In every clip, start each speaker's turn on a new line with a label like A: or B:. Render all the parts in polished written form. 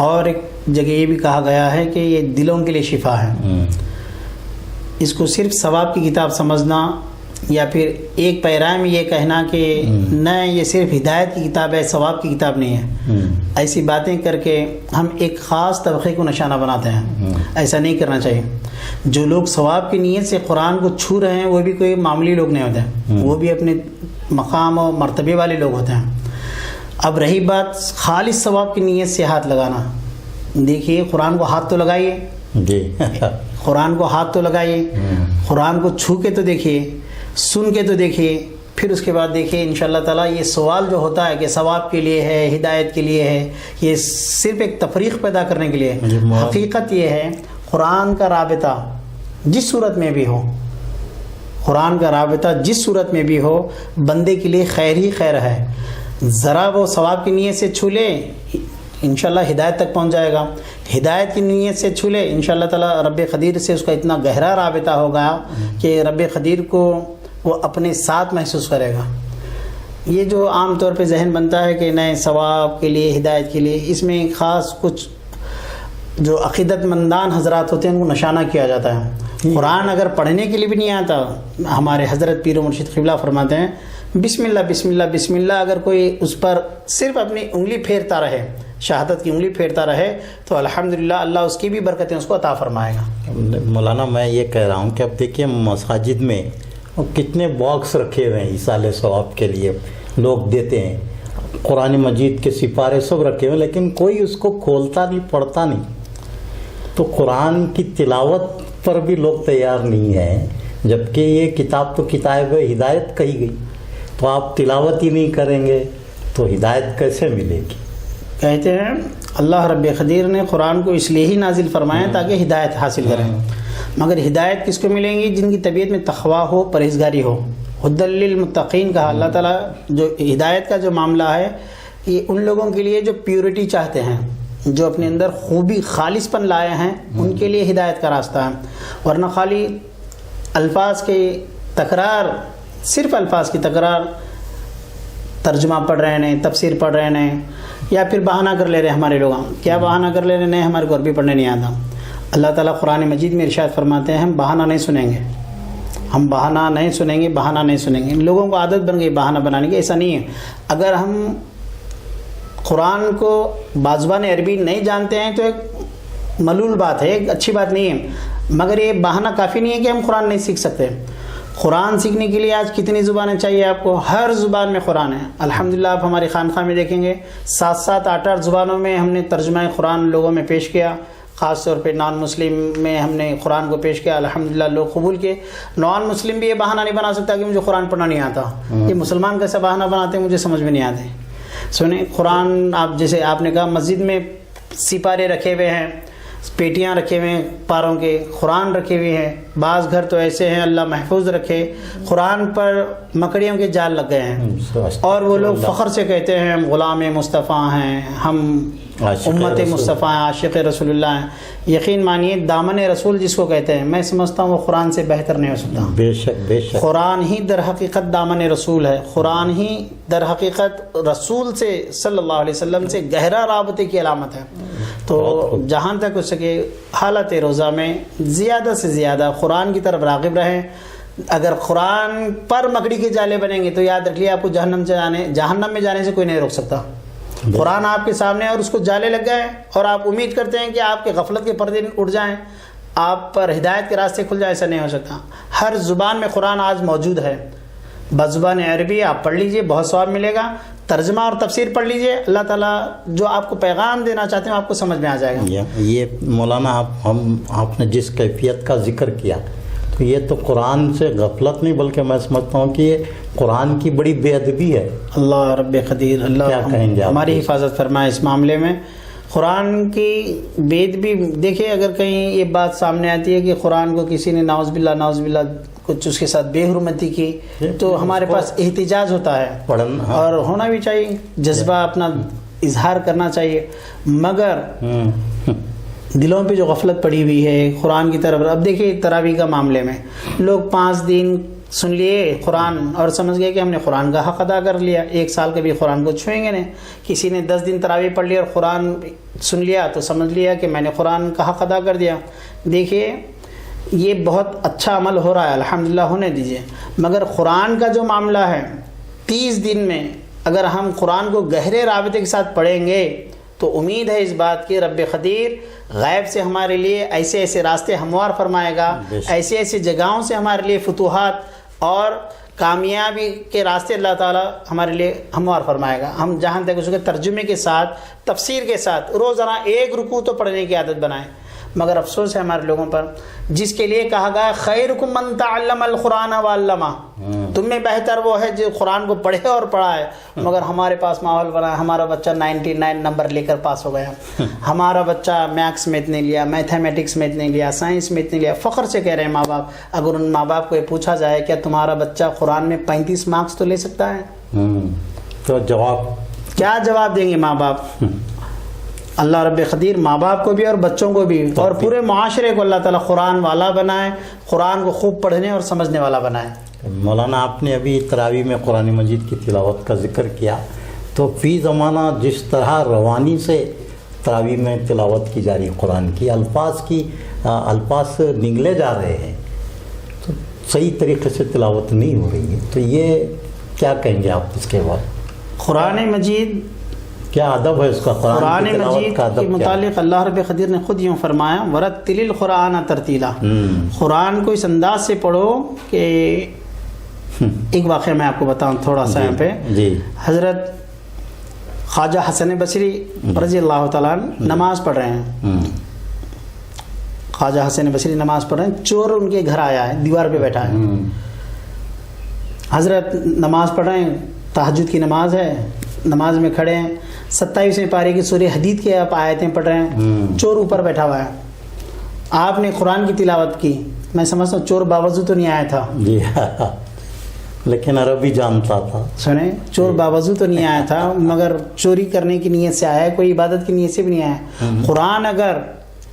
A: اور ایک جگہ یہ بھی کہا گیا ہے کہ یہ دلوں کے لیے شفا ہے. اس کو صرف ثواب کی کتاب سمجھنا یا پھر ایک پیرا میں یہ کہنا کہ نہ یہ صرف ہدایت کی کتاب ہے, ثواب کی کتاب نہیں ہے, ایسی باتیں کر کے ہم ایک خاص طبقے کو نشانہ بناتے ہیں. ایسا نہیں کرنا چاہیے. جو لوگ ثواب کی نیت سے قرآن کو چھو رہے ہیں وہ بھی کوئی معمولی لوگ نہیں ہوتے, وہ بھی اپنے مقام و مرتبے والے لوگ ہوتے ہیں. اب رہی بات خالص ثواب کی نیت سے ہاتھ لگانا, دیکھیے قرآن کو ہاتھ تو لگائیے جی قرآن کو ہاتھ تو لگائیے, قرآن کو چھو کے تو دیکھیے, سن کے تو دیکھیے, پھر اس کے بعد دیکھیے انشاءاللہ تعالیٰ یہ سوال جو ہوتا ہے کہ ثواب کے لیے ہے, ہدایت کے لیے ہے, یہ صرف ایک تفریق پیدا کرنے کے لیے. حقیقت یہ ہے قرآن کا رابطہ جس صورت میں بھی ہو, قرآن کا رابطہ جس صورت میں بھی ہو بندے کے لیے خیر ہی خیر ہے. ذرا وہ ثواب کی نیت سے چھو لے انشاءاللہ ہدایت تک پہنچ جائے گا, ہدایت کی نیت سے چھو لے انشاءاللہ تعالیٰ رب قدیر سے اس کا اتنا گہرا رابطہ ہوگا کہ رب قدیر کو وہ اپنے ساتھ محسوس کرے گا. یہ جو عام طور پہ ذہن بنتا ہے کہ نئے ثواب کے لیے, ہدایت کے لیے, اس میں خاص کچھ جو عقیدت مندان حضرات ہوتے ہیں ان کو نشانہ کیا جاتا ہے. قرآن اگر پڑھنے کے لیے بھی نہیں آتا, ہمارے حضرت پیر و مرشد قبلہ فرماتے ہیں بسم اللہ بسم اللہ بسم اللہ, اگر کوئی اس پر صرف اپنی انگلی پھیرتا رہے, شہادت کی انگلی پھیرتا رہے, تو الحمدللہ اللہ اس کی بھی برکتیں اس کو عطا فرمائے گا.
B: مولانا میں یہ کہہ رہا ہوں کہ اب دیکھیے مساجد میں کتنے باکس رکھے ہوئے ہیں ایصال ثواب کے لیے, لوگ دیتے ہیں, قرآن مجید کے سپارے سب رکھے ہوئے, لیکن کوئی اس کو کھولتا نہیں, پڑھتا نہیں. تو قرآن کی تلاوت پر بھی لوگ تیار نہیں ہیں, جبکہ یہ کتاب تو کتاب ہدایت کہی گئی, تو آپ تلاوت ہی نہیں کریں گے تو ہدایت کیسے ملے گی؟
A: کہتے ہیں اللہ رب قدیر نے قرآن کو اس لیے ہی نازل فرمایا تاکہ ہدایت حاصل کریں, مگر ہدایت کس کو ملیں گی؟ جن کی طبیعت میں تقویٰ ہو, پرہیزگاری ہو. ہدی للمتقین کہا اللہ تعالیٰ. جو ہدایت کا جو معاملہ ہے یہ ان لوگوں کے لیے جو پیورٹی چاہتے ہیں, جو اپنے اندر خوبی خالص پن لائے ہیں, ان کے لیے ہدایت کا راستہ ہے. ورنہ خالی الفاظ کے تکرار, صرف الفاظ کی تکرار, ترجمہ پڑھ رہے ہیں, تفسیر پڑھ رہے ہیں, یا پھر بہانہ کر لے رہے ہیں. ہمارے لوگ کیا بہانہ کر لے رہے ہیں؟ ہمارے کو عربی پڑھنے نہیں آتا. اللہ تعالیٰ قرآن مجید میں ارشاد فرماتے ہیں ہم بہانہ نہیں سنیں گے, ہم بہانہ نہیں سنیں گے, بہانہ نہیں سنیں گے. ان لوگوں کو عادت بن گئی بہانہ بنانے کی. ایسا نہیں ہے. اگر ہم قرآن کو بازبان عربی نہیں جانتے ہیں تو ایک ملول بات ہے, ایک اچھی بات نہیں ہے, مگر یہ بہانہ کافی نہیں ہے کہ ہم قرآن نہیں سیکھ سکتے. قرآن سیکھنے کے لیے آج کتنی زبانیں چاہیے آپ کو؟ ہر زبان میں قرآن ہے. الحمدللہ آپ ہماری خانقاہ میں دیکھیں گے 7-7, 8-8 زبانوں میں ہم نے ترجمہ قرآن لوگوں میں پیش کیا. خاص طور پہ نان مسلم میں ہم نے قرآن کو پیش کیا, الحمدللہ لوگ قبول کیے. نان مسلم بھی یہ بہانہ نہیں بنا سکتا کہ مجھے قرآن پڑھنا نہیں آتا. یہ مسلمان کیسا بہانہ بناتے ہیں مجھے سمجھ میں نہیں آتے. سنیں قرآن, آپ جیسے آپ نے کہا مسجد میں سپارے رکھے ہوئے ہیں, پیٹیاں رکھے ہوئے ہیں پاروں کے, قرآن رکھے ہوئے ہیں. بعض گھر تو ایسے ہیں اللہ محفوظ رکھے قرآن پر مکڑیوں کے جال لگ گئے ہیں, اور وہ لوگ فخر سے کہتے ہیں ہم غلام مصطفیٰ ہیں, ہم امت مصطفیٰ ہیں, عاشق رسول اللہ ہیں. یقین مانیے دامن رسول جس کو کہتے ہیں, میں سمجھتا ہوں وہ قرآن سے بہتر نہیں ہو سکتا.
B: بے شک بے شک.
A: قرآن ہی در حقیقت دامن رسول ہے. قرآن ہی در حقیقت رسول سے صلی اللہ علیہ وسلم سے گہرا رابطے کی علامت ہے. تو جہاں تک ہو سکے حالت روزہ میں زیادہ سے زیادہ قرآن کی طرف راغب رہیں. اگر قرآن پر مکڑی کے جالے بنیں گے تو یاد رکھیے آپ کو جہنم میں جانے سے کوئی نہیں روک سکتا. قرآن آپ کے سامنے اور اس کو جالے لگ گئے اور آپ امید کرتے ہیں کہ آپ کے غفلت کے پردے اٹھ جائیں, آپ پر ہدایت کے راستے کھل جائیں, ایسا نہیں ہو سکتا. ہر زبان میں قرآن آج موجود ہے. بزبان عربی آپ پڑھ لیجئے, بہت ثواب ملے گا. ترجمہ اور تفسیر پڑھ لیجئے, اللہ تعالیٰ جو آپ کو پیغام دینا چاہتے ہیں آپ کو سمجھ میں آ جائے گا.
B: یہ مولانا آپ نے جس کیفیت کا ذکر کیا تو یہ تو قرآن سے غفلت نہیں بلکہ میں سمجھتا ہوں کہ یہ قرآن کی بڑی بے ادبی ہے. اللہ
A: رب قدیر اللہ ہماری حفاظت فرمائے اس معاملے میں. قرآن کی بے ادبی دیکھیں, اگر کہیں یہ بات سامنے آتی ہے کہ قرآن کو کسی نے نعوذ باللہ کچھ اس کے ساتھ بے حرمتی کی تو ہمارے پاس احتجاج ہوتا ہے اور ہونا بھی چاہیے, جذبہ اپنا اظہار کرنا چاہیے. مگر دلوں پہ جو غفلت پڑی ہوئی ہے قرآن کی طرف. اب دیکھیے تراویح کا معاملے میں لوگ 5 دن سن لیے قرآن اور سمجھ گئے کہ ہم نے قرآن کا حق ادا کر لیا، 1 سال کبھی قرآن کو چھوئیں گے نہیں۔ کسی نے 10 دن تراویح پڑھ لیا اور قرآن سن لیا تو سمجھ لیا کہ میں نے قرآن کا حق ادا کر دیا۔ دیکھیے یہ بہت اچھا عمل ہو رہا ہے، الحمدللہ ہونے دیجیے، مگر قرآن کا جو معاملہ ہے 30 دن میں اگر ہم قرآن کو گہرے رابطے کے ساتھ پڑھیں گے تو امید ہے اس بات کی رب قدیر غیب سے ہمارے لیے ایسے ایسے راستے ہموار فرمائے گا، ایسے ایسے جگہوں سے ہمارے لیے فتوحات اور کامیابی کے راستے اللہ تعالیٰ ہمارے لیے ہموار فرمائے گا۔ ہم جہاں تک اس کے ترجمے کے ساتھ، تفسیر کے ساتھ روزانہ 1 رکوع تو پڑھنے کی عادت بنائیں، مگر افسوس ہے ہمارے لوگوں پر، جس کے لیے کہا گیا خیرکم من تعلم القرآن وعلمہ، تم میں بہتر وہ ہے جو قرآن کو پڑھے اور پڑھائے، مگر ہمارے پاس ماحول بنا ہے، ہمارا بچہ 99 نمبر لے کر پاس ہو گیا، ہمارا بچہ میتھس میں اتنے لیا، میتھمیٹکس میں اتنے لیا، سائنس میں اتنے لیا۔ فخر سے کہہ رہے ہیں ماں باپ، اگر ان ماں باپ کو یہ پوچھا جائے کیا تمہارا بچہ قرآن میں 35 مارکس تو لے سکتا ہے،
B: تو جواب
A: کیا جواب دیں گے ماں باپ؟ اللہ رب قدیر ماں باپ کو بھی اور بچوں کو بھی اور پورے معاشرے کو اللہ تعالیٰ قرآن والا بنائے، قرآن کو خوب پڑھنے اور سمجھنے والا بنائے۔
B: مولانا آپ نے ابھی تراویح میں قرآن مجید کی تلاوت کا ذکر کیا، تو فی زمانہ جس طرح روانی سے تراویح میں تلاوت کی جا رہی ہے قرآن کی، الفاظ نگلے جا رہے ہیں، تو صحیح طریقے سے تلاوت نہیں ہو رہی ہے، تو یہ کیا کہیں گے آپ اس کے بعد؟
A: قرآن مجید
B: کیا ادب ہے اس کا؟
A: قرآن مجید کے متعلق اللہ رب قدیر نے خود یوں فرمایا ورتل القرآن ترتیلا، قرآن کو اس انداز سے پڑھو کہ ایک واقعہ میں آپ کو بتاؤں تھوڑا سا یہاں پہ۔ حضرت خواجہ حسن بصری رضی اللہ تعالیٰ نماز پڑھ رہے ہیں، خواجہ حسن بصری نماز پڑھ رہے ہیں، چور ان کے گھر آیا ہے، دیوار پہ بیٹھا ہے، حضرت نماز پڑھ رہے ہیں، تہجد کی نماز ہے، نماز میں کھڑے ہیں، 27ویں پارے کی سورہ حدید کے آپ آیتیں پڑھ رہے ہیں، چور اوپر بیٹھا ہوا ہے، آپ نے قرآن کی تلاوت کی، میں سمجھتا ہوں چور باوضو تو نہیں آیا تھا،
B: جی لیکن عربی جانتا تھا،
A: سنیں چور باوضو تو نہیں آیا تھا، مگر چوری کرنے کی نیت سے آیا ہے، کوئی عبادت کی نیت سے بھی نہیں آیا۔ قرآن اگر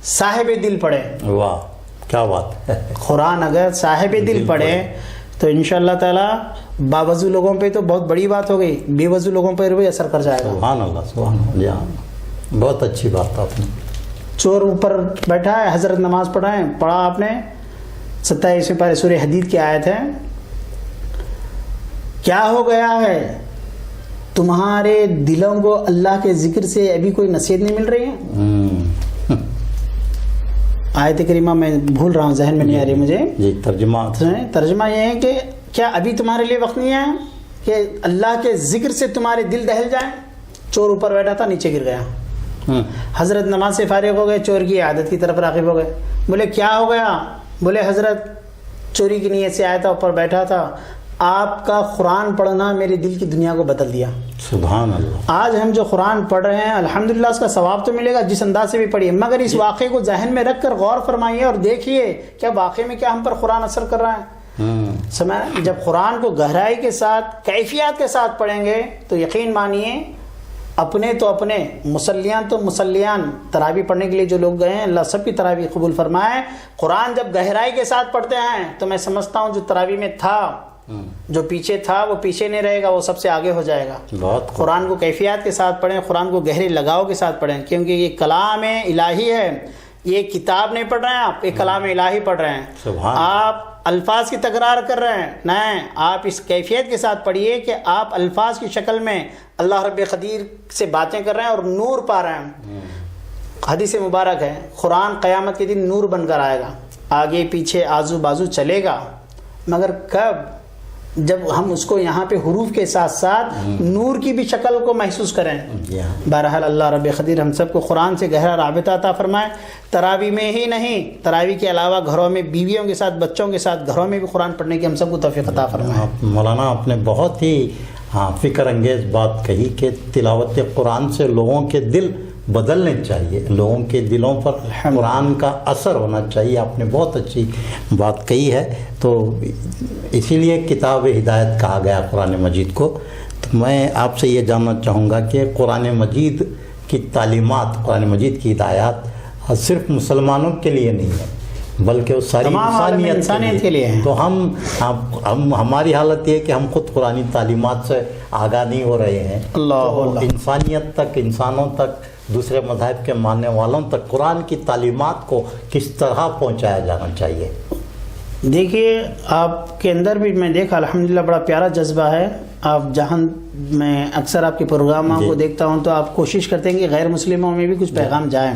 A: صاحب دل پڑھے،
B: واہ کیا بات ہے،
A: قرآن اگر صاحب دل پڑھے تو انشاءاللہ تعالیٰ باوضو لوگوں پہ تو بہت بڑی بات ہو گئی، بے وضو لوگوں پر بھی اثر کر جائے گا۔
B: سبحان اللہ سبحان اللہ، بہت اچھی بات آپ نے۔
A: چور اوپر بیٹھا ہے، حضرت نماز پڑھا ہے، پڑھا آپ نے 27ویں پارے سورہ حدید کی آیت ہے، کیا ہو گیا ہے تمہارے دلوں کو اللہ کے ذکر سے ابھی کوئی نصیحت نہیں مل رہی ہے؟ آیت کریمہ میں بھول رہا ہوں، ذہن میں نہیں آ رہی مجھے،
B: جی
A: ترجمہ یہ ہے کہ کیا ابھی تمہارے لیے وقت نہیں ہے کہ اللہ کے ذکر سے تمہارے دل دہل جائیں؟ چور اوپر بیٹھا تھا، نیچے گر گیا، حضرت نماز سے فارغ ہو گئے، چور کی عادت کی طرف راغب ہو گئے، بولے کیا ہو گیا؟ بولے حضرت چوری کی نیت سے آیا تھا، اوپر بیٹھا تھا، آپ کا قرآن پڑھنا میرے دل کی دنیا کو بدل دیا۔
B: سبحان اللہ۔
A: آج ہم جو قرآن پڑھ رہے ہیں الحمدللہ اس کا ثواب تو ملے گا جس انداز سے بھی پڑھیے، مگر اس واقعے کو ذہن میں رکھ کر غور فرمائیے اور دیکھیے کیا واقعے میں کیا ہم پر قرآن اثر کر رہا ہے۔ سمجھ، جب قرآن کو گہرائی کے ساتھ، کیفیات کے ساتھ پڑھیں گے تو یقین مانیے اپنے تو اپنے، مسلیان تو مسلیان، تراویح پڑھنے کے لیے جو لوگ گئے ہیں اللہ سب کی تراویح قبول فرمائے۔ قرآن جب گہرائی کے ساتھ پڑھتے ہیں تو میں سمجھتا ہوں جو تراویح میں تھا، جو پیچھے تھا وہ پیچھے نہیں رہے گا، وہ سب سے آگے ہو جائے گا۔ قرآن کو کیفیات کے ساتھ پڑھیں، قرآن کو گہرے لگاؤ کے ساتھ پڑھیں، کیونکہ یہ کلام الہی ہے، یہ کتاب نہیں پڑھ رہے ہیں آپ، یہ کلام الہی پڑھ رہے ہیں، آپ الفاظ کی تکرار کر رہے ہیں، نہیں، آپ اس کیفیت کے ساتھ پڑھیے کہ آپ الفاظ کی شکل میں اللہ رب قدیر سے باتیں کر رہے ہیں اور نور پا رہے ہیں۔ حدیث مبارک ہے قرآن قیامت کے دن نور بن کر آئے گا، آگے پیچھے آزو بازو چلے گا، مگر کب؟ جب ہم اس کو یہاں پہ حروف کے ساتھ ساتھ نور کی بھی شکل کو محسوس کریں۔ بہرحال اللہ رب قدیر ہم سب کو قرآن سے گہرا رابطہ عطا فرمائے، تراویح میں ہی نہیں، تراویح کے علاوہ گھروں میں بیویوں کے ساتھ، بچوں کے ساتھ گھروں میں بھی قرآن پڑھنے کی ہم سب کو توفیق عطا فرمائے۔
B: مولانا آپ نے بہت ہی فکر انگیز بات کہی کہ تلاوت قرآن سے لوگوں کے دل بدلنے چاہیے، لوگوں کے دلوں پر قرآن کا اثر ہونا چاہیے، آپ نے بہت اچھی بات کہی ہے۔ تو اسی لیے کتاب ہدایت کہا گیا قرآن مجید کو۔ تو میں آپ سے یہ جاننا چاہوں گا کہ قرآن مجید کی تعلیمات، قرآن مجید کی ہدایات صرف مسلمانوں کے لیے نہیں ہے، بلکہ وہ ساری
A: تمام عالم انسانیت کے لیے ہیں.
B: تو ہم ہماری حالت یہ ہے کہ ہم خود قرآنی تعلیمات سے آگاہ نہیں ہو رہے ہیں. تو انسانیت تک، انسانوں تک، دوسرے مذاہب کے ماننے والوں تک قرآن کی تعلیمات کو کس طرح پہنچایا جانا چاہیے؟
A: دیکھیے آپ کے اندر بھی میں دیکھا الحمدللہ بڑا پیارا جذبہ ہے. آپ جہاں میں اکثر آپ کے پروگراموں کو دیکھتا ہوں تو آپ کوشش کرتے ہیں کہ غیر مسلموں میں بھی کچھ پیغام جائیں.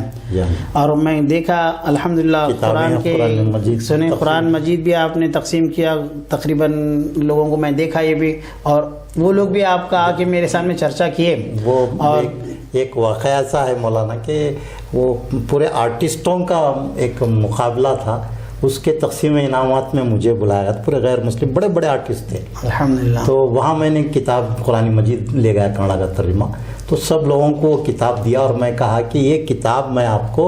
A: اور میں دیکھا الحمدللہ قرآن کے سنے قرآن مجید بھی آپ نے تقسیم کیا تقریباً لوگوں کو، میں دیکھا یہ بھی، اور وہ لوگ بھی آپ کا آ کے میرے سامنے چرچا کیے.
B: وہ
A: اور
B: ایک واقعہ ایسا ہے مولانا کہ وہ پورے آرٹسٹوں کا ایک مقابلہ تھا، اس کے تقسیم انعامات میں مجھے بلایا گیا، پورے غیر مسلم بڑے بڑے آرٹسٹ تھے
A: الحمدللہ.
B: تو وہاں میں نے کتاب قرآن مجید لے گیا کنڑا کا ترجمہ، تو سب لوگوں کو وہ کتاب دیا اور میں کہا کہ یہ کتاب میں آپ کو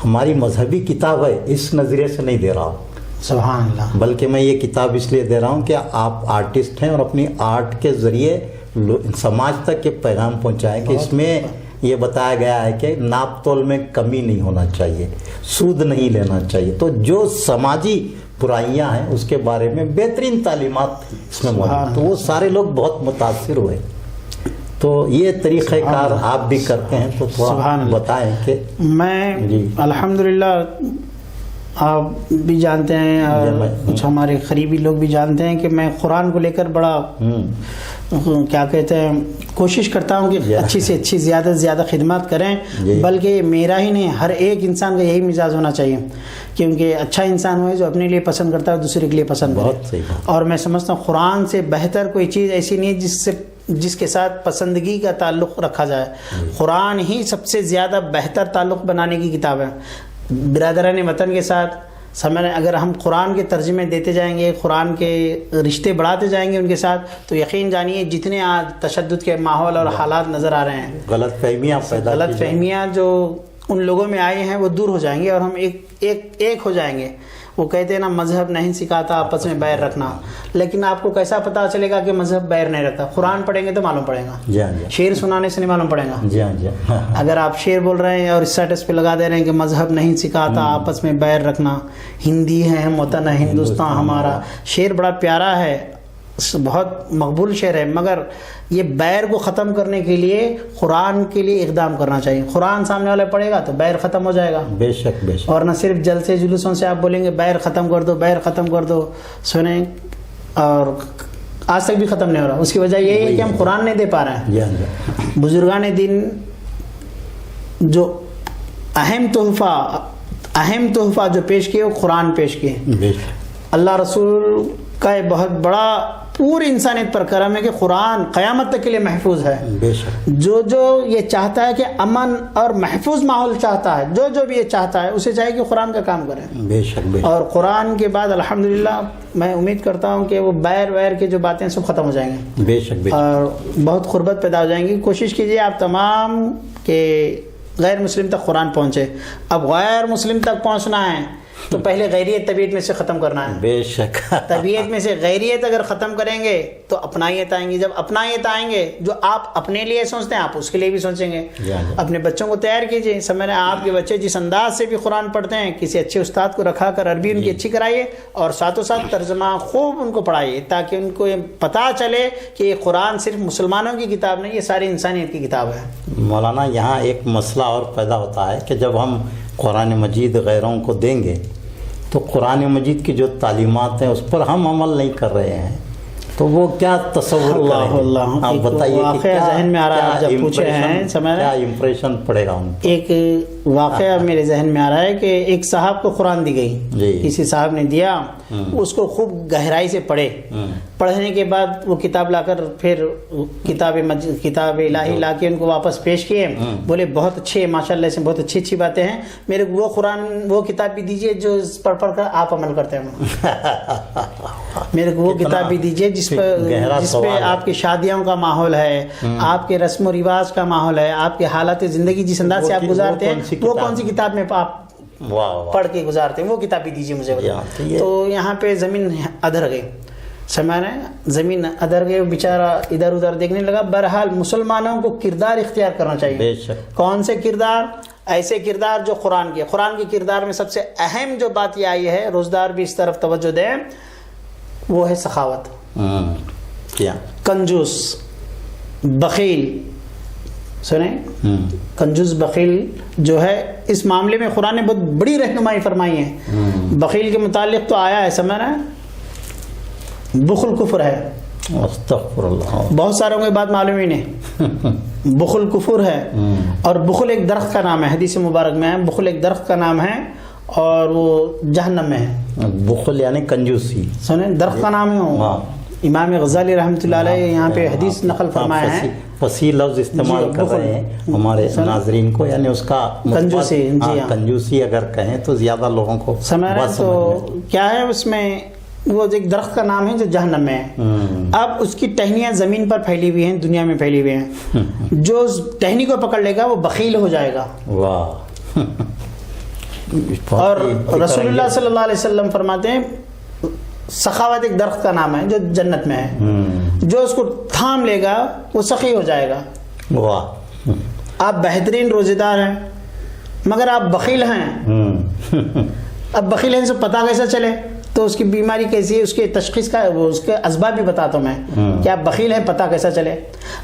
B: ہماری مذہبی کتاب ہے اس نظریے سے نہیں دے رہا ہوں،
A: سبحان اللہ،
B: بلکہ میں یہ کتاب اس لیے دے رہا ہوں کہ آپ آرٹسٹ ہیں اور اپنی آرٹ کے ذریعے سماج تک یہ پیغام پہنچائیں کہ اس میں یہ بتایا گیا ہے کہ ناپ تول میں کمی نہیں ہونا چاہیے، سود نہیں لینا چاہیے. تو جو سماجی برائیاں ہیں اس کے بارے میں بہترین تعلیمات اس میں موجود، تو وہ سارے لوگ بہت متاثر ہوئے. تو یہ طریقہ کار آپ بھی کرتے ہیں تو تھوڑا بتائیں کہ
A: میں الحمدللہ آپ بھی جانتے ہیں اور کچھ ہمارے قریبی لوگ بھی جانتے ہیں کہ میں قرآن کو لے کر بڑا کیا کہتے ہیں کوشش کرتا ہوں کہ اچھی سے اچھی زیادہ سے زیادہ خدمات کریں، بلکہ میرا ہی نہیں ہر ایک انسان کا یہی مزاج ہونا چاہیے، کیونکہ اچھا انسان ہوئے جو اپنے لیے پسند کرتا ہے دوسرے کے لیے پسند کرے. اور میں سمجھتا ہوں قرآن سے بہتر کوئی چیز ایسی نہیں ہے جس کے ساتھ پسندگی کا تعلق رکھا جائے. قرآن ہی سب سے زیادہ بہتر تعلق بنانے کی کتاب ہے. برادران وطن کے ساتھ سمجھیں اگر ہم قرآن کے ترجمے دیتے جائیں گے، قرآن کے رشتے بڑھاتے جائیں گے ان کے ساتھ، تو یقین جانیے جتنے آج تشدد کے ماحول اور حالات نظر آ رہے ہیں، غلط فہمیاں جو ان لوگوں میں آئے ہیں وہ دور ہو جائیں گے اور ہم ایک ہو جائیں گے. وہ کہتے ہیں نا مذہب نہیں سکھاتا آپس میں بیر رکھنا، لیکن آپ کو کیسا پتا چلے گا کہ مذہب بیر نہیں رکھتا؟ قرآن پڑھیں گے تو معلوم پڑے گا، شعر سنانے سے نہیں معلوم پڑے گا. اگر آپ شعر بول رہے ہیں اور اسٹیٹس پہ لگا دے رہے ہیں کہ مذہب نہیں سکھاتا آپس میں بیر رکھنا، ہندی ہے ہم وطن ہے ہندوستان ہمارا، شعر بڑا پیارا ہے، بہت مقبول شعر ہے، مگر یہ بیر کو ختم کرنے کے لیے قرآن کے لیے اقدام کرنا چاہیے. قرآن سامنے والا پڑھے گا تو بیر ختم ہو جائے گا. بے شک بے شک. اور نہ صرف جلسے جلوسوں سے آپ بولیں گے بیر ختم کر دو، بیر ختم کر دو، سنیں، اور آج تک بھی ختم نہیں ہو رہا. اس کی وجہ یہی ہے کہ ہم قرآن نہیں دے پا رہے ہیں. بزرگان دین جو اہم تحفہ جو پیش کیے وہ قرآن پیش کیے. اللہ رسول کا یہ بہت بڑا پوری انسانیت پر کرم ہے کہ قرآن قیامت تک کے لیے محفوظ ہے. جو یہ چاہتا ہے کہ امن اور محفوظ ماحول چاہتا ہے، جو بھی یہ چاہتا ہے اسے چاہیے کہ قرآن کا کام کریں. بے شک. اور قرآن کے بعد الحمدللہ میں امید کرتا ہوں کہ وہ بیر کے جو باتیں سب ختم ہو جائیں گے. بے شک. اور بہت قربت پیدا ہو جائیں گی. کوشش کیجیے آپ تمام کہ غیر مسلم تک قرآن پہنچے. اب غیر مسلم تک پہنچنا ہے تو پہلے غیریت طبیعت میں سے ختم کرنا ہے. بے شک. طبیعت میں سے غیریت اگر ختم کریں گے تو اپنائیت آئیں گی. جب اپنائیت آئیں گے جو آپ اپنے لیے سوچتے ہیں آپ اس کے لیے بھی سوچیں گے. اپنے بچوں کو تیار کیجیے. سمجھ رہے ہیں آپ کے بچے جس انداز سے بھی قرآن پڑھتے ہیں کسی اچھے استاد کو رکھا کر عربی ان کی اچھی کرائیے اور ساتھ ترجمہ خوب ان کو پڑھائیے تاکہ ان کو یہ پتہ چلے کہ یہ قرآن صرف مسلمانوں کی کتاب نہیں، یہ ساری انسانیت کی کتاب ہے. مولانا یہاں ایک مسئلہ اور پیدا ہوتا ہے کہ جب ہم قرآن مجید غیروں کو دیں گے تو قرآن مجید کی جو تعلیمات ہیں اس پر ہم عمل نہیں کر رہے ہیں تو وہ کیا تصور کریں؟ آپ بتائیے کہ کیا ذہن میں آ رہا ہے. آپ جب پوچھے ہیں کیا امپریشن پڑے گا ان پر؟ ایک واقعہ میرے ذہن میں آ رہا ہے کہ ایک صاحب کو قرآن دی گئی، کسی صاحب نے دیا، اس کو خوب گہرائی سے پڑھنے کے بعد وہ کتاب لا کر پھر کتاب الہی لا کے ان کو واپس پیش کیے. بولے بہت اچھے ماشاءاللہ سے بہت اچھی باتیں ہیں، میرے کو وہ کتاب بھی دیجیے جو پڑھ کر آپ عمل کرتے ہیں. میرے کو وہ کتاب بھی دیجیے جس پہ آپ کی شادیوں کا ماحول ہے، آپ کے رسم و رواج کا ماحول ہے، آپ کے حالات زندگی جس انداز سے آپ گزارتے ہیں وہ کون سی کتاب میں آپ پڑھ کے گزارتے ہیں، وہ کتاب بھی دیجیے مجھے. تو یہاں پہ زمین ادھر گئی. سمجھ رہے ہیں, زمین ادھر گئے بیچارہ ادھر ادھر دیکھنے لگا. بہرحال مسلمانوں کو کردار اختیار کرنا چاہیے.
B: بے شک.
A: کون سے کردار؟ ایسے کردار جو قرآن کے کردار میں سب سے اہم جو بات یہ آئی ہے, روزدار بھی اس طرف توجہ دیں, وہ ہے سخاوت.
B: کیا
A: کنجوس بخیل, سنیں, کنجوس بخیل جو ہے اس معاملے میں قرآن نے بہت بڑی رہنمائی فرمائی ہے. بخیل کے متعلق تو آیا ہے, سمجھ رہے ہیں, بخل کفر ہے.
B: استغفر اللہ.
A: بہت ساروں کو یہ بات معلوم ہی نہیں. بخل کفر ہے, اور بخل ایک درخت کا نام ہے, حدیث مبارک میں ہے, بخل ایک درخت کا نام ہے اور وہ جہنم میں ہے.
B: بخل یعنی کنجوسی,
A: سنیں, درخت کا نام ہے وہ. امام غزالی رحمۃ اللہ علیہ یہاں پہ حدیث نقل فرمایا ہے.
B: فصیح لفظ استعمال کر رہے ہیں ہمارے ناظرین کو, یعنی اس کا
A: کنجوسی,
B: کنجوسی اگر کہیں تو زیادہ لوگوں کو
A: سمجھ رہے ہیں. تو کیا ہے اس میں, وہ ایک درخت کا نام ہے جو جہنم میں ہے. اب اس کی ٹہنیاں زمین پر پھیلی ہوئی ہیں, دنیا میں پھیلی ہوئی ہیں. جو اس ٹہنی کو پکڑ لے گا وہ بخیل ہو جائے گا.
B: واہ.
A: اور رسول اللہ صلی اللہ علیہ وسلم فرماتے ہیں سخاوت ایک درخت کا نام ہے جو جنت میں ہے. جو اس کو تھام لے گا وہ سخی ہو جائے گا.
B: واہ.
A: آپ بہترین روزے دار ہیں مگر آپ بخیل ہیں. اب بخیل ہیں سے پتہ کیسا چلے؟ تو اس کی بیماری کیسی ہے, اس کے تشخیص کا, اس کے اسباب بھی بتاتا ہوں میں کہ آپ بخیل ہیں, پتہ کیسا چلے.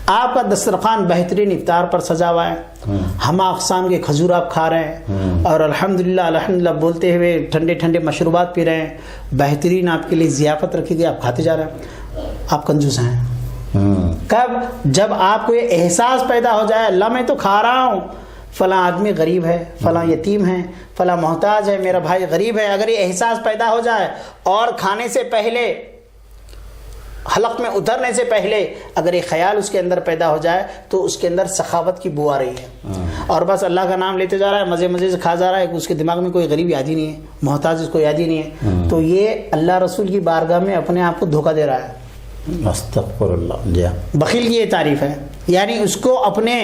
A: آپ کا دسترخوان بہترین افطار پر سجا ہوا ہے, ہم اقسام کے کھجور آپ کھا رہے ہیں, اور الحمدللہ بولتے ہوئے ٹھنڈے ٹھنڈے مشروبات پی رہے ہیں, بہترین آپ کے لیے ضیافت رکھی گئی, آپ کھاتے جا رہے ہیں. آپ کنجوس ہیں. کب؟ جب آپ کو یہ احساس پیدا ہو جائے اللہ میں تو کھا رہا ہوں, فلاں آدمی غریب ہے, فلاں یتیم ہے, فلاں محتاج ہے, میرا بھائی غریب ہے. اگر یہ احساس پیدا ہو جائے اور کھانے سے پہلے, حلق میں اترنے سے پہلے اگر یہ خیال اس کے اندر پیدا ہو جائے تو اس کے اندر سخاوت کی بو آ رہی ہے, اور بس اللہ کا نام لیتے جا رہا ہے, مزے مزے سے کھا جا رہا ہے, اس کے دماغ میں کوئی غریب یاد ہی نہیں ہے, محتاج اس کو یاد ہی نہیں ہے. تو یہ اللہ رسول کی بارگاہ میں اپنے آپ کو دھوکہ دے رہا ہے.
B: استغفر اللہ.
A: بخیل کی یہ تعریف ہے, یعنی اس کو اپنے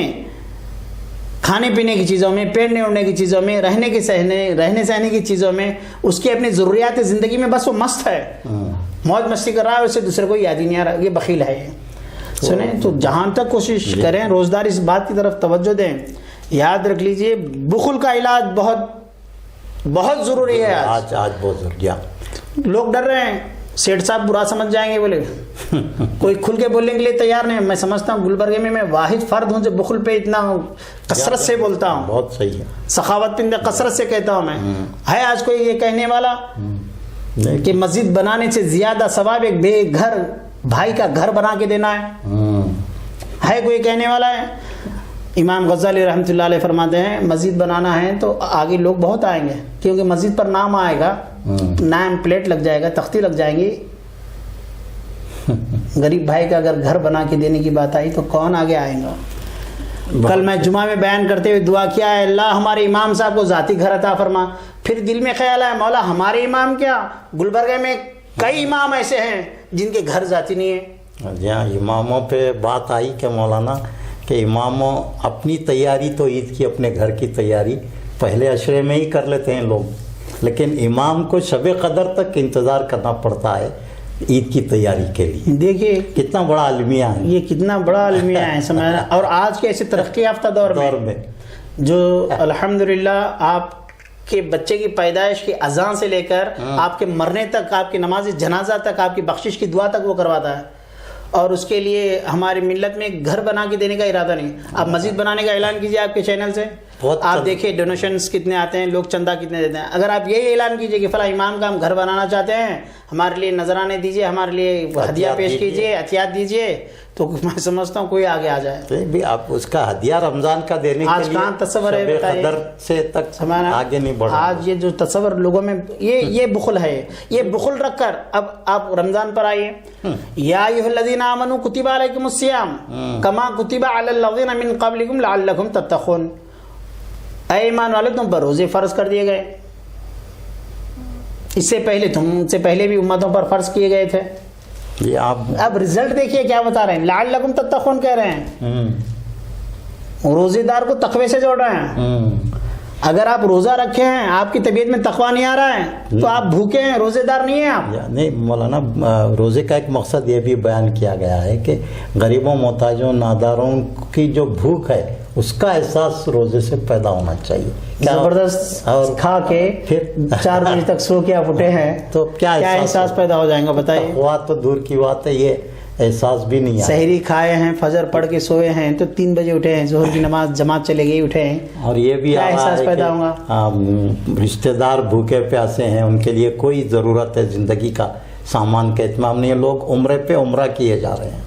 A: کھانے پینے کی چیزوں میں, پہننے اوڑھنے کی چیزوں میں, رہنے سہنے کی چیزوں میں, اس کی اپنی ضروریات زندگی میں بس وہ مست ہے, موج مستی کر رہا ہے, اسے دوسرے کو یاد ہی نہیں آ رہا. یہ بخیل ہے. سنیں, تو جہاں تک کوشش کریں روزدار اس بات کی طرف توجہ دیں. یاد رکھ لیجئے بخل کا علاج بہت بہت ضروری ہے.
B: آج بہت ضروری.
A: لوگ ڈر رہے ہیں, سیٹھ صاحب برا سمجھ جائیں گے, بولے کوئی کھل کے بولنے کے لیے تیار نہیں. میں سمجھتا ہوں گلبرگے میں واحد فرد ہوں جو بخل پہ اتنا کثرت سے بولتا ہوں.
B: بہت صحیح ہے.
A: سخاوت پہ کثرت سے کہتا ہوں میں. ہے آج کوئی یہ کہنے والا کہ مسجد بنانے سے زیادہ ثواب ایک بے گھر بھائی کا گھر بنا کے دینا ہے؟ ہے کوئی کہنے والا ہے؟ امام غزالی رحمۃ اللہ علیہ فرماتے ہیں مسجد بنانا ہے تو آگے لوگ بہت آئیں گے, کیونکہ مسجد پر نام آئے گا, نام پلیٹ لگ جائے گا, تختی لگ جائیں گی. غریب بھائی کا اگر گھر بنا کے دینے کی بات آئی تو کون آگے آئے گا؟ کل میں جمعہ میں بیان کرتے ہوئے دعا کیا ہے, اللہ ہمارے امام صاحب کو ذاتی گھر عطا فرما. پھر دل میں خیال ہے مولا ہمارے امام کیا, گلبرگہ میں کئی امام ایسے ہیں جن کے گھر ذاتی نہیں ہے.
B: جی ہاں, اماموں پہ بات آئی کہ مولانا کہ اماموں اپنی تیاری تو عید کی اپنے گھر کی تیاری پہلے عشرے میں ہی کر لیتے ہیں لوگ, لیکن امام کو شب قدر تک انتظار کرنا پڑتا ہے عید کی تیاری کے لیے. دیکھیے کتنا بڑا المیہ ہے,
A: یہ کتنا بڑا المیہ ہے سمجھنا. اور آج کے ایسے ترقی یافتہ دور میں جو الحمدللہ آپ کے بچے کی پیدائش کی اذان سے لے کر آپ کے مرنے تک, آپ کی نماز جنازہ تک, آپ کی بخشش کی دعا تک وہ کرواتا ہے, اور اس کے لیے ہماری ملت میں گھر بنا کے دینے کا ارادہ نہیں. آپ مسجد بنانے کا اعلان کیجئے آپ کے چینل سے, آپ دیکھیں ڈونیشنز کتنے آتے ہیں, لوگ چندہ کتنے دیتے ہیں. اگر آپ یہی اعلان کیجئے کہ فلاں امام کا ہم گھر بنانا چاہتے ہیں, ہمارے لیے نذرانے دیجئے, ہمارے لیے ہدیہ پیش کیجئے, عطیات دیجئے, تو میں سمجھتا ہوں کوئی آگے آ جائے.
B: بھی آپ اس کا ہدیہ رمضان کا دینے کے
A: آج کہاں تصور ہے
B: قدر سے تک آگے نہیں بڑھا.
A: آج یہ جو تصور لوگوں میں, یہ بخل ہے. یہ بخل رکھ کر اب آپ رمضان پر آئیے, یا ایھا الذین آمنوا کتب علیکم الصیام کما کتب علی الذین من قبلکم لعلکم تتقون. اے ایمان والے تم پر روزے فرض کر دیے گئے, اس سے پہلے تم سے پہلے بھی امتوں پر فرض کیے گئے تھے. اب رزلٹ دیکھیے کیا بتا رہے ہیں, لعلکم تتقون کہہ رہے ہیں, روزے دار کو تقوی سے جوڑ رہے ہیں. اگر آپ روزہ رکھے ہیں، آپ کی طبیعت میں تقویٰ نہیں آ رہا ہے تو آپ بھوکے ہیں، روزے دار نہیں ہیں آپ.
B: نہیں مولانا، روزے کا ایک مقصد یہ بھی بیان کیا گیا ہے کہ غریبوں، محتاجوں، ناداروں کی جو بھوک ہے اس کا احساس روزے سے پیدا ہونا چاہیے.
A: زبردست
B: اور
A: کھا کے
B: پھر
A: 4 بجے تک سو کے آپ اٹھے ہیں
B: تو کیا
A: احساس پیدا ہو جائے گا بتائیے.
B: تقویٰ تو دور کی بات ہے، یہ احساس بھی نہیں آیا.
A: سحری کھائے ہیں، فجر پڑھ کے سوئے ہیں تو 3 بجے اٹھے ہیں، ظہر کی نماز جماعت چلے گئی، اٹھے ہیں.
B: اور یہ بھی
A: کیا
B: آ رہا
A: احساس
B: ہے
A: پیدا
B: کہ
A: ہوگا؟
B: رشتہ دار بھوکے پیاسے ہیں، ان کے لیے کوئی ضرورت ہے زندگی کا سامان کا اتمام نہیں ہے، لوگ عمرے پہ عمرہ کیے جا رہے ہیں.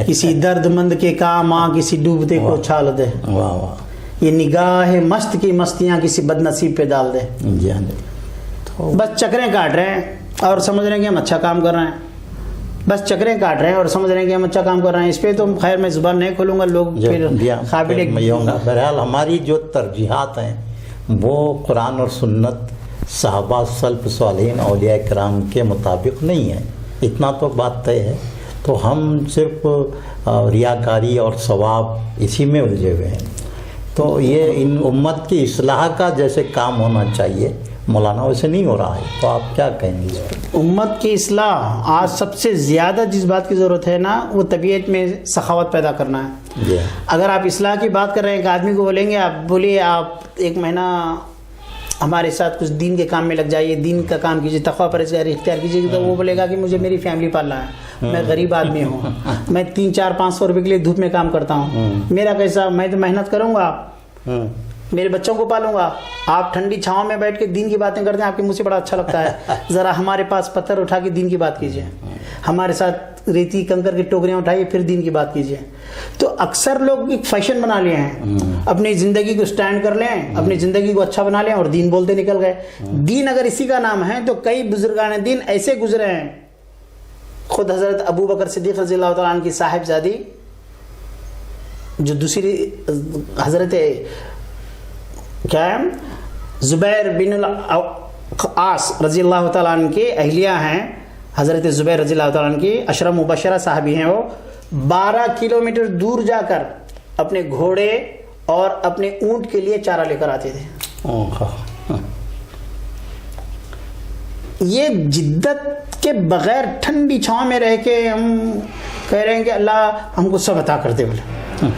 A: کسی درد مند کے کام آ کسی ڈوبتے کو چھال دے،
B: واہ واہ.
A: یہ نگاہ مست کی مستیاں کسی بد نصیب پہ ڈال دے.
B: جی ہاں جی.
A: بس چکریں کاٹ رہے ہیں اور سمجھ رہے ہیں کہ ہم اچھا کام کر رہے ہیں. بس چکریں کاٹ رہے ہیں اور سمجھ رہے ہیں کہ ہم اچھا کام کر رہے ہیں. اس پہ تو خیر میں زبان نہیں کھولوں گا، لوگ پھر قابل.
B: بہرحال ہماری جو ترجیحات ہیں وہ قرآن اور سنت، صحابہ، سلف صالحین، اولیاء کرام کے مطابق نہیں ہے، اتنا تو بات طے ہے. تو ہم صرف ریاکاری اور ثواب اسی میں الجھے ہوئے ہیں. تو یہ ان امت کی اصلاح کا جیسے کام ہونا چاہیے مولانا ویسے نہیں ہو رہا ہے. تو آپ کیا کہیں گے اس پہ؟
A: امت کی اصلاح آج سب سے زیادہ جس بات کی ضرورت ہے نا، وہ طبیعت میں سخاوت پیدا کرنا ہے.
B: جی.
A: اگر آپ اصلاح کی بات کر رہے ہیں، ایک آدمی کو بولیں گے آپ بولیے آپ 1 مہینہ ہمارے ساتھ کچھ دین کے کام میں لگ جائیے، دین کا کام کیجیے، تقویٰ پرہیزگاری اختیار کیجیے، تو وہ بولے گا کہ مجھے میری فیملی پالنا ہے، میں غریب آدمی ہوں، میں 300-400-500 روپے کے لیے دھوپ میں کام کرتا ہوں، میرا کیسا، میں تو محنت کروں گا، میرے بچوں کو پالوں گا. آپ ٹھنڈی چھاؤں میں بیٹھ کے دین کی باتیں کرتے ہیں، آپ کے منہ سے بڑا اچھا لگتا ہے. ذرا ہمارے پاس پتھر اٹھا کے دین کی بات کیجیے، ہمارے ساتھ ریتی کنکر کی ٹوکریاں اٹھائیے، پھر دین کی بات کیجیے. تو اکثر لوگ ایک فیشن بنا لیے ہیں، اپنی زندگی کو سٹینڈ کر لیں، اپنی زندگی کو اچھا بنا لیں اور دین بولتے نکل گئے. دین اگر اسی کا نام ہے تو کئی بزرگان دین ایسے گزرے ہیں. خود حضرت ابو بکر صدیق رضی اللہ تعالیٰ عنہ کی صاحبزادی جو دوسری حضرت کیا ہے زبیر بن العاص رضی اللہ تعالیٰ عنہ کی اہلیہ ہیں، حضرت زبیر رضی اللہ تعالیٰ عنہ کی عشرہ مبشرہ صحابی ہیں. وہ 12 کلومیٹر دور جا کر اپنے گھوڑے اور اپنے اونٹ کے لیے چارہ لے کر آتے تھے. یہ جدت کے بغیر ٹھنڈی چھاؤں میں رہ کے ہم کہہ رہے ہیں کہ اللہ ہم کو سب عطا کر دے، بولے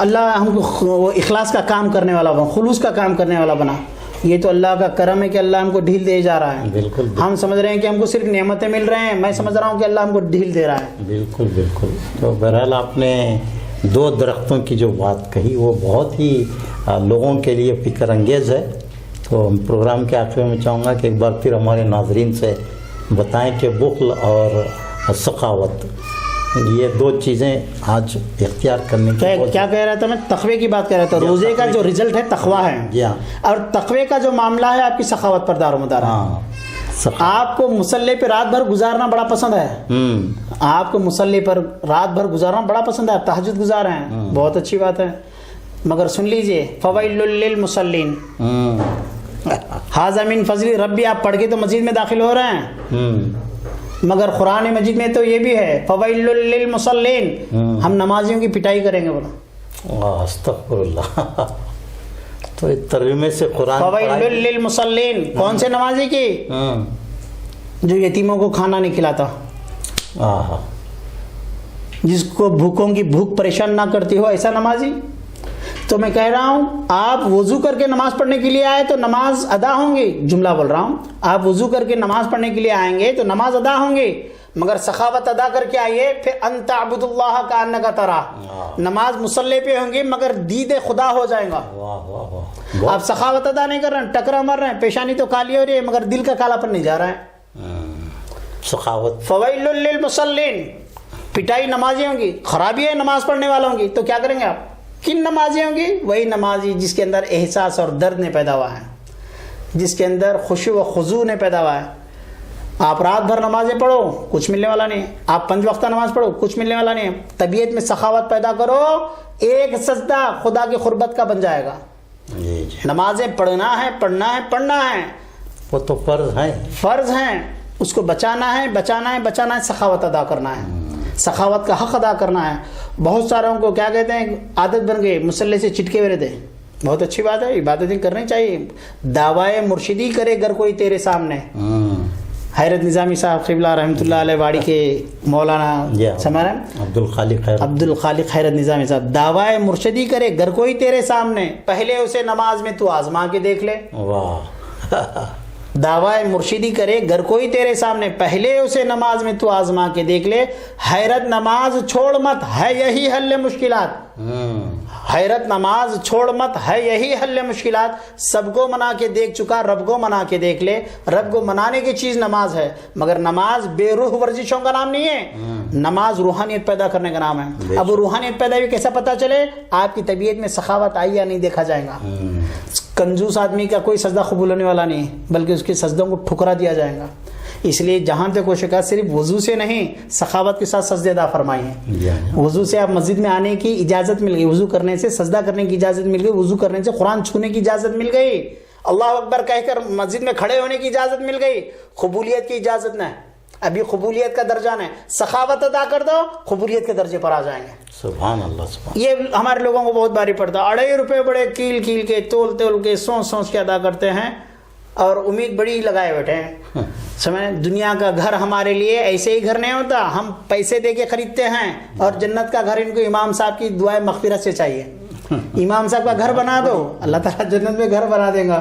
A: اللہ ہم کو وہ اخلاص کا کام کرنے والا بنا، خلوص کا کام کرنے والا بنا. یہ تو اللہ کا کرم ہے کہ اللہ ہم کو ڈھیل دے جا رہا ہے.
B: بالکل.
A: ہم سمجھ رہے ہیں کہ ہم کو صرف نعمتیں مل رہے ہیں، میں سمجھ رہا ہوں کہ اللہ ہم کو ڈھیل دے رہا ہے.
B: بالکل بالکل. تو بہرحال آپ نے 2 درختوں کی جو بات کہی وہ بہت ہی لوگوں کے لیے فکر انگیز ہے. تو پروگرام کے آخر میں چاہوں گا کہ ایک بار پھر ہمارے ناظرین سے بتائیں کہ بخل اور سخاوت یہ 2 چیزیں آج اختیار کرنے کی
A: کیا کہہ رہا تھا میں؟ تقوی کی بات کر رہا تھا. روزے کا جو رزلٹ ہے تقوی ہے.
B: جی ہاں.
A: اور تقوی کا جو معاملہ ہے آپ کی سخاوت پر دار و مدار ہے. آپ کو مصلی پہ رات بھر گزارنا بڑا پسند ہے، آپ کو مصلی پر رات بھر گزارنا بڑا پسند ہے، آپ تہجد گزار ہیں، بہت اچھی بات ہے. مگر سن لیجئے فویل للمصلین ھذا من فضل ربی، آپ پڑھ کے تو مسجد میں داخل ہو رہے ہیں، مگر قرآن مجید میں تو یہ بھی ہے فویل للمصلین، ہم نمازیوں کی پٹائی کریں گے. بولا
B: استغفر اللہ. تو ترجمے سے قرآن
A: فویل للمصلین، کون سے نمازی کی؟ جو یتیموں کو کھانا نہیں کھلاتا، جس کو بھوکوں کی بھوک پریشان نہ کرتی ہو، ایسا نمازی. تو میں کہہ رہا ہوں آپ وضو کر کے نماز پڑھنے کے لیے آئے تو نماز ادا ہوں گی. جملہ بول رہا ہوں، آپ وضو کر کے نماز پڑھنے کے لیے آئیں گے تو نماز ادا ہوں گی، مگر سخاوت ادا کر کے آئیے. پھر ان تعبد اللہ کانک تراہ، نماز مصلی پہ ہوں گی مگر دید خدا ہو جائے گا. آپ سخاوت ادا نہیں کر رہے ہیں، ٹکرا مر رہے ہیں، پیشانی تو کالی ہو رہی ہے مگر دل کا کالا پن نہیں جا رہا ہے.
B: سخاوت.
A: فویل للمصلین، پٹائی نمازیوں کی، خرابی ہے نماز پڑھنے والوں کی. تو کیا کریں گے آپ؟ کن نمازیوں کی؟ وہی نمازی جس کے اندر احساس اور درد نے پیدا ہوا ہے، جس کے اندر خشوع و خضوع نے پیدا ہوا ہے. آپ رات بھر نمازیں پڑھو کچھ ملنے والا نہیں، آپ 5 وقتہ نماز پڑھو کچھ ملنے والا نہیں. طبیعت میں سخاوت پیدا کرو، ایک سجدہ خدا کی قربت کا بن جائے گا. نمازیں پڑھنا ہے، پڑھنا ہے، پڑھنا ہے،
B: وہ تو فرض ہیں،
A: فرض ہیں. اس کو بچانا ہے، بچانا ہے، بچانا ہے، سخاوت ادا کرنا ہے، سخاوت کا حق ادا کرنا ہے. بہت ساروں کو کیا کہتے ہیں عادت بن گئی، مصلی سے چٹکے ہوئے رہتے ہیں، بہت اچھی بات ہے، عبادتیں کرنی چاہیے. دعوائے مرشدی کرے گر کوئی تیرے سامنے. حیرت نظامی صاحب قبلہ رحمۃ اللہ علیہ واڑی کے مولانا سمانا عبد الخالق حیرت نظامی صاحب، دعوائے مرشدی کرے گر کوئی تیرے سامنے، پہلے اسے نماز میں تو آزما کے دیکھ لے.
B: واہ
A: دعوائے مرشدی کرے گر کوئی تیرے سامنے، پہلے اسے نماز میں تو آزما کے دیکھ لے. حیرت نماز چھوڑ مت ہے یہی حل مشکلات. حیرت نماز چھوڑ مت ہے یہی حل مشکلات. سب کو منا کے دیکھ چکا رب کو منا کے دیکھ لے. رب کو منانے کی چیز نماز ہے، مگر نماز بے روح ورزشوں کا نام نہیں ہے. نماز روحانیت پیدا کرنے کا نام ہے. اب روحانیت پیدا بھی کیسا پتا چلے؟ آپ کی طبیعت میں سخاوت آئی یا نہیں دیکھا جائے گا. کنجوس آدمی کا کوئی سجدہ قبول ہونے والا نہیں ہے، بلکہ اس کے سجدوں کو ٹھکرا دیا جائے گا. اس لیے جہاں تک کوئی شکایت صرف وضو سے نہیں، سخاوت کے ساتھ سجدے ادا فرمائی ہے. وضو سے آپ مسجد میں آنے کی اجازت مل گئی، وضو کرنے سے سجدہ کرنے کی اجازت مل گئی، وضو کرنے سے قرآن چھونے کی اجازت مل گئی، اللہ اکبر کہہ کر مسجد میں کھڑے ہونے کی اجازت مل گئی. قبولیت کی اجازت نہیں، ابھی قبولیت کا درجہ نہیں. سخاوت ادا کر دو، قبولیت کے درجے پر آ جائیں گے.
B: سبحان اللہ سبحان.
A: یہ ہمارے لوگوں کو بہت باری پڑتا ہے. 2.5 روپے بڑے کیل کیل کے تول تول کے سوچ سوچ کے ادا کرتے ہیں اور امید بڑی لگائے بیٹھے ہیں. سمجھیں، دنیا کا گھر ہمارے لیے ایسے ہی گھر نہیں ہوتا. ہم پیسے دے کے خریدتے ہیں، اور جنت کا گھر ان کو امام صاحب کی دعائیں مغفرت سے چاہیے. امام صاحب کا گھر بنا دو، اللہ تعالیٰ جنت میں گھر بنا دے گا.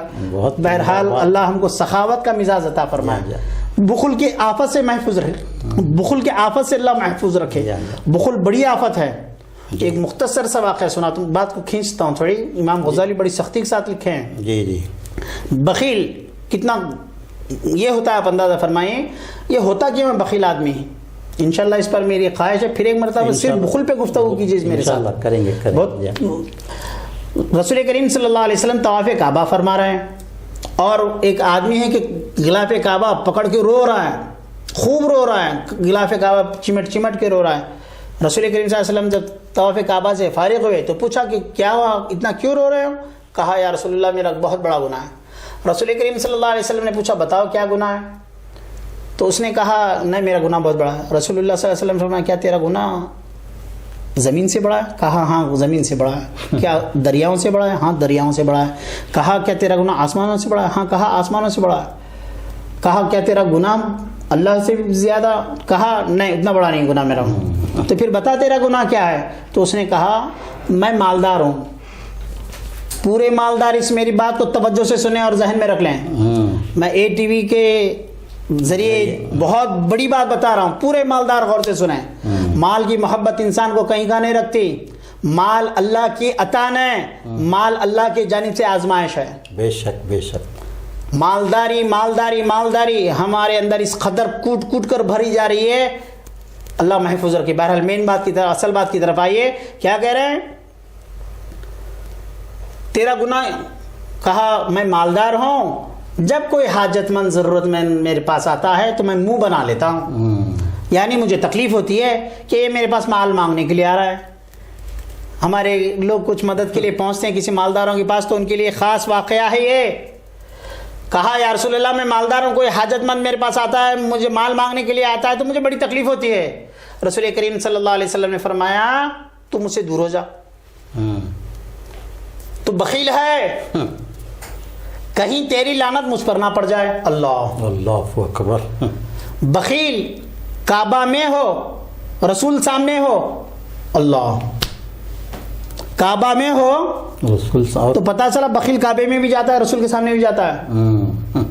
A: بہرحال اللہ ہم کو سخاوت کا مزاج عطا فرمائے. بخل کی آفت سے محفوظ رہے، بخل کی آفت سے اللہ محفوظ رکھے. بخل بڑی آفت ہے. ایک مختصر سا واقعہ سنا، تم بات کو کھینچتا ہوں تھوڑی. امام غزالی بڑی سختی کے ساتھ لکھے ہیں.
B: جی.
A: بخیل کتنا یہ ہوتا ہے، آپ اندازہ فرمائیں یہ ہوتا کیوں ہے بخیل آدمی. انشاءاللہ اس پر میری خواہش ہے پھر ایک مرتبہ صرف بخل پہ گفتگو کیجیے میرے ساتھ.
B: کریں گے.
A: رسول کریم صلی اللہ علیہ وسلم طواف کعبہ فرما رہے ہیں، اور ایک آدمی ہے کہ غلاف کعبہ پکڑ کے رو رہا ہے، خوب رو رہا ہے، غلاف کعبہ چمٹ چمٹ کے رو رہا ہے. رسول کریم صلی اللہ علیہ وسلم جب طواف کعبہ سے فارغ ہوئے تو پوچھا کہ کیا ہوا، اتنا کیوں رو رہے ہو؟ کہا یا رسول اللہ میرا بہت بڑا گناہ ہے. رسول کریم صلی اللہ علیہ وسلم نے پوچھا بتاؤ کیا گناہ ہے؟ تو اس نے کہا نہیں میرا گناہ بہت بڑا ہے. رسول اللہ صلی اللہ علیہ وسلم نے فرمایا کیا تیرا گناہ زمین سے بڑا ہے؟ کہا ہاں زمین سے بڑا ہے. کیا دریاؤں سے بڑا ہے؟ ہاں دریاؤں سے بڑا ہے. کہا کیا تیرا گناہ آسمانوں سے بڑا ہے؟ ہاں کہا آسمانوں سے بڑا ہے. کہا کیا تیرا گناہ اللہ سے زیادہ؟ کہا نہیں اتنا بڑا نہیں گناہ میرا. تو پھر بتا تیرا گناہ کیا ہے؟ تو اس نے کہا میں مالدار ہوں. پورے مالدار اس میری بات کو توجہ سے سنیں اور ذہن میں رکھ لیں. میں اے ٹی وی کے ذریعے بہت بڑی بات بتا رہا ہوں، پورے مالدار غور سے سنیں. مال کی محبت انسان کو کہیں کا نہیں رکھتی. مال اللہ کی عطا نہیں، مال اللہ کی جانب سے آزمائش ہے.
B: بے شک بے شک.
A: مالداری مالداری مالداری ہمارے اندر اس قدر کوٹ کوٹ کر بھری جا رہی ہے، اللہ محفوظ رکھے. بہرحال مین بات کی طرف، اصل بات کی طرف آئیے. کیا کہہ رہے ہیں؟ تیرا گناہ، کہا میں مالدار ہوں، جب کوئی حاجت مند ضرورت مند میرے پاس آتا ہے تو میں منہ بنا لیتا ہوں. یعنی مجھے تکلیف ہوتی ہے کہ یہ میرے پاس مال مانگنے کے لیے آ رہا ہے. ہمارے لوگ کچھ مدد کے لیے پہنچتے ہیں کسی مالداروں کے پاس تو ان کے لیے خاص واقعہ ہے یہ. کہا یا رسول اللہ میں مالدار ہوں، کوئی حاجت مند میرے پاس آتا ہے، مجھے مال مانگنے کے لیے آتا ہے تو مجھے بڑی تکلیف ہوتی ہے. رسول کریم صلی اللہ علیہ وسلم نے فرمایا تو مجھ سے دور ہو جا، تو بخیل ہے، کہیں تیری لعنت مجھ پر نہ پڑ جائے. اللہ
B: اکبر.
A: بخیل کعبہ میں ہو، رسول سامنے ہو، اللہ کعبہ میں ہو
B: رسول صاحب
A: تو پتہ چلا بخیل کعبے میں بھی جاتا ہے، رسول کے سامنے بھی جاتا ہے.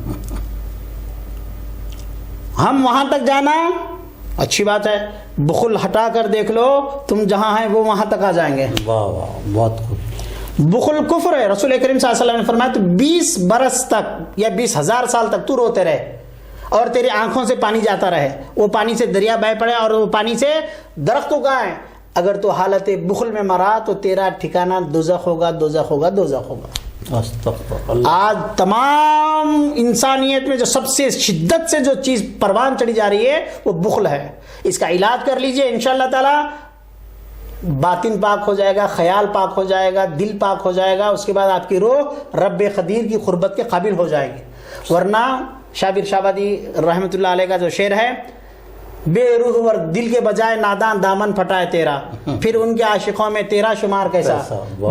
A: ہم وہاں تک جانا اچھی بات ہے، بخل ہٹا کر دیکھ لو، تم جہاں ہیں وہ وہاں تک آ جائیں گے.
B: واہ واہ بہت خوب.
A: بخل کفر ہے. رسول کریم صلی اللہ علیہ وسلم نے فرمایا تو 20 برس تک یا 20,000 سال تک تو روتے رہے اور تیری آنکھوں سے پانی جاتا رہے، وہ پانی سے دریا بہہ پڑے اور وہ پانی سے درخت اگائیں، اگر تو حالت بخل میں مرا تو تیرا ٹھکانہ دوزخ ہوگا دوزخ ہوگا دوزخ ہوگا.
B: استغفر اللہ.
A: آج تمام انسانیت میں جو سب سے شدت سے جو چیز پروان چڑھی جا رہی ہے وہ بخل ہے. اس کا علاج کر لیجئے، انشاءاللہ تعالی باطن پاک ہو جائے گا، خیال پاک ہو جائے گا، دل پاک ہو جائے گا، اس کے بعد آپ کی روح رب قدیر کی قربت کے قابل ہو جائے گی. ورنہ شابر شابادی رحمۃ اللہ علیہ کا جو شعر ہے، بے روح ور دل کے بجائے نادان دامن پھٹائے تیرا، پھر ان کے عاشقوں میں تیرا شمار کیسا،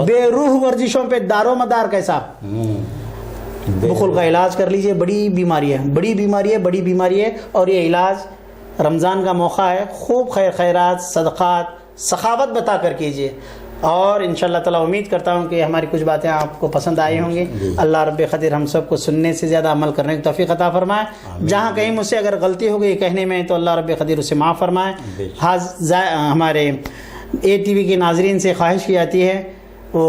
A: بے روح ورزشوں پہ دار و مدار کیسا۔ بخل کا علاج کر لیجئے، بڑی بیماری ہے، بڑی بیماری ہے، اور یہ علاج رمضان کا موقع ہے، خوب خیر خیرات، صدقات، سخاوت بتا کر کیجئے، اور انشاءاللہ تعالیٰ امید کرتا ہوں کہ ہماری کچھ باتیں آپ کو پسند آئی ہوں گی۔ اللہ رب قدیر ہم سب کو سننے سے زیادہ عمل کرنے کی توفیق عطا فرمائے۔ جہاں کہیں مجھ سے اگر غلطی ہو گئی کہنے میں تو اللہ رب قدیر اسے معاف فرمائے۔ ہمارے اے ٹی وی کے ناظرین سے خواہش کی جاتی ہے وہ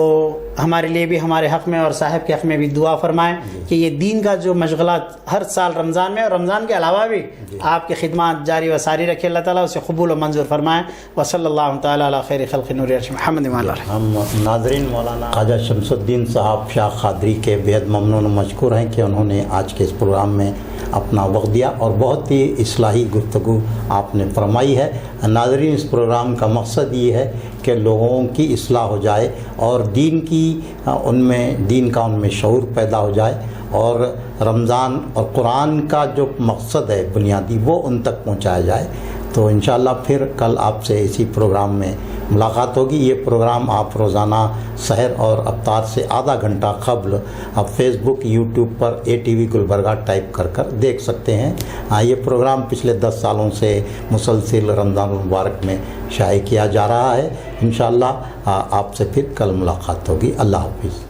A: ہمارے لیے بھی، ہمارے حق میں اور صاحب کے حق میں بھی دعا فرمائیں کہ یہ دین کا جو مشغلات ہر سال رمضان میں اور رمضان کے علاوہ بھی آپ کی خدمات جاری و ساری رکھے، اللہ تعالیٰ اسے قبول و منظور فرمائیں۔ وصلی اللہ تعالیٰ علی خیر خلق نور عرش محمد وعلی آلہ۔
B: ہم ناظرین مولانا خواجہ شمس الدین صاحب شاہ قادری کے بےحد ممنون و مشکور ہیں کہ انہوں نے آج کے اس پروگرام میں اپنا وقت دیا اور بہت ہی اصلاحی گفتگو آپ نے فرمائی ہے۔ ناظرین، اس پروگرام کا مقصد یہ ہے کہ لوگوں کی اصلاح ہو جائے اور دین کا ان میں شعور پیدا ہو جائے، اور رمضان اور قرآن کا جو مقصد ہے بنیادی وہ ان تک پہنچایا جائے۔ تو انشاءاللہ پھر کل آپ سے اسی پروگرام میں ملاقات ہوگی۔ یہ پروگرام آپ روزانہ سحر اور افطار سے آدھا گھنٹہ قبل آپ فیس بک، یوٹیوب پر A T V Gulbarga type کر دیکھ سکتے ہیں۔ یہ پروگرام پچھلے 10 سالوں سے مسلسل رمضان المبارک میں شائع کیا جا رہا ہے۔ انشاءاللہ آپ سے پھر کل ملاقات ہوگی۔ اللہ حافظ۔